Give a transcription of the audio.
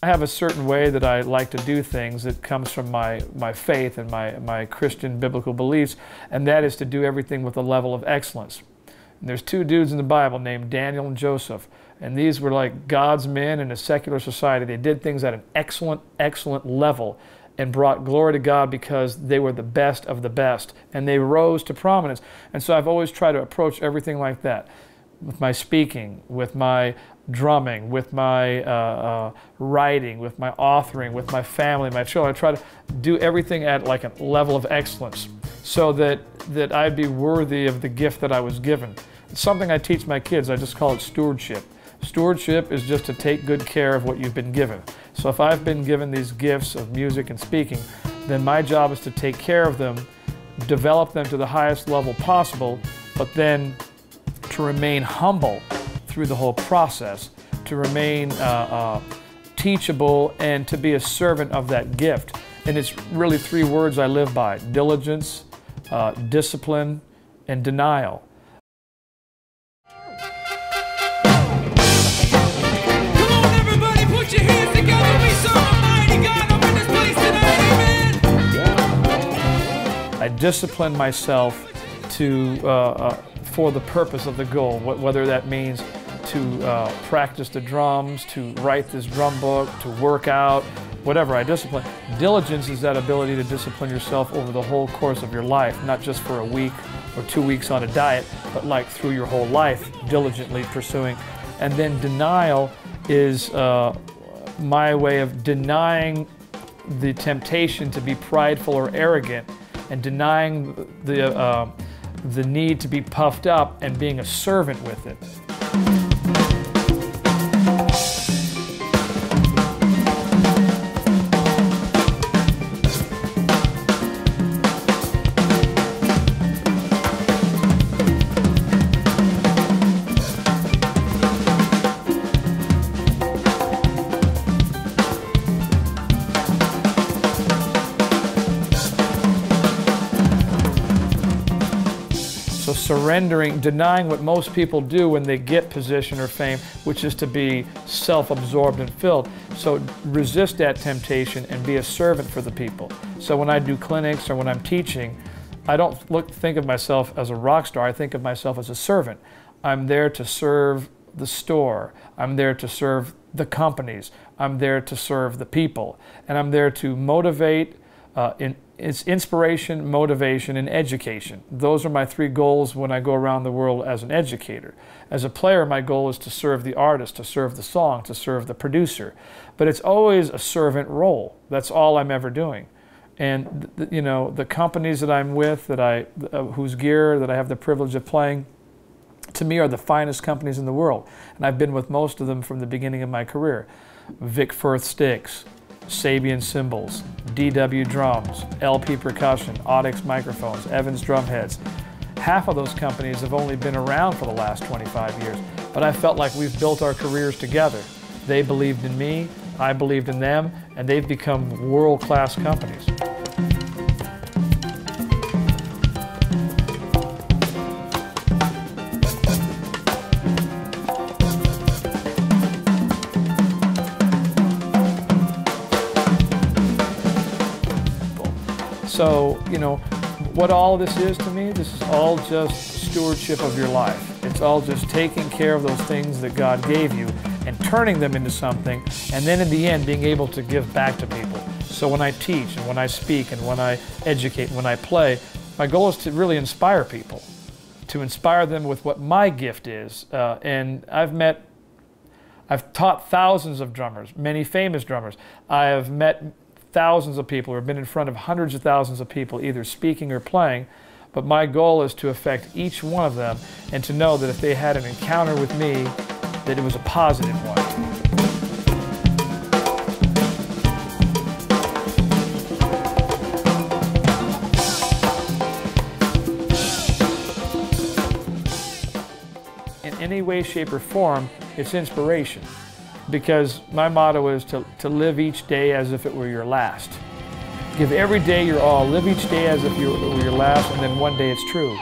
I have a certain way that I like to do things that comes from my faith and my Christian biblical beliefs, and that is to do everything with a level of excellence. And there's two dudes in the Bible named Daniel and Joseph, and these were like God's men in a secular society. They did things at an excellent, excellent level and brought glory to God because they were the best of the best, and they rose to prominence. And so I've always tried to approach everything like that, with my speaking, with my drumming, with my writing, with my authoring, with my family, my children. I try to do everything at like a level of excellence so that I'd be worthy of the gift that I was given. It's something I teach my kids. I just call it stewardship. Stewardship is just to take good care of what you've been given. So if I've been given these gifts of music and speaking, then my job is to take care of them, develop them to the highest level possible, but then to remain humble through the whole process, to remain teachable, and to be a servant of that gift. And it's really three words I live by: diligence, discipline, and denial. Put your hands together, we serve a mighty God up in this place tonight, amen. I discipline myself to, for the purpose of the goal, whether that means to practice the drums, to write this drum book, to work out, whatever. I discipline. Diligence is that ability to discipline yourself over the whole course of your life, not just for a week or 2 weeks on a diet, but like through your whole life, diligently pursuing. And then denial is my way of denying the temptation to be prideful or arrogant, and denying the need to be puffed up, and being a servant with it. So surrendering, denying what most people do when they get position or fame, which is to be self-absorbed and filled. So resist that temptation and be a servant for the people. So when I do clinics or when I'm teaching, I don't think of myself as a rock star. I think of myself as a servant. I'm there to serve the store. I'm there to serve the companies. I'm there to serve the people. And I'm there to motivate, it's inspiration, motivation, and education. Those are my three goals when I go around the world as an educator. As a player, my goal is to serve the artist, to serve the song, to serve the producer. But it's always a servant role. That's all I'm ever doing. And you know, the companies that I'm with, whose gear that I have the privilege of playing, to me are the finest companies in the world. And I've been with most of them from the beginning of my career. Vic Firth Sticks, Sabian cymbals, DW drums, LP percussion, Audix microphones, Evans drum heads. Half of those companies have only been around for the last 25 years, but I felt like we've built our careers together. They believed in me, I believed in them, and they've become world-class companies. So, you know, what all this is to me, this is all just stewardship of your life. It's all just taking care of those things that God gave you and turning them into something, and then in the end being able to give back to people. So when I teach and when I speak and when I educate and when I play, my goal is to really inspire people, to inspire them with what my gift is. And I've taught thousands of drummers, many famous drummers. I have met thousands of people, or have been in front of hundreds of thousands of people, either speaking or playing, but my goal is to affect each one of them and to know that if they had an encounter with me, that it was a positive one. In any way, shape, or form, it's inspiration. Because my motto is to live each day as if it were your last. Give every day your all. Live each day as if it were your last, and then one day it's true.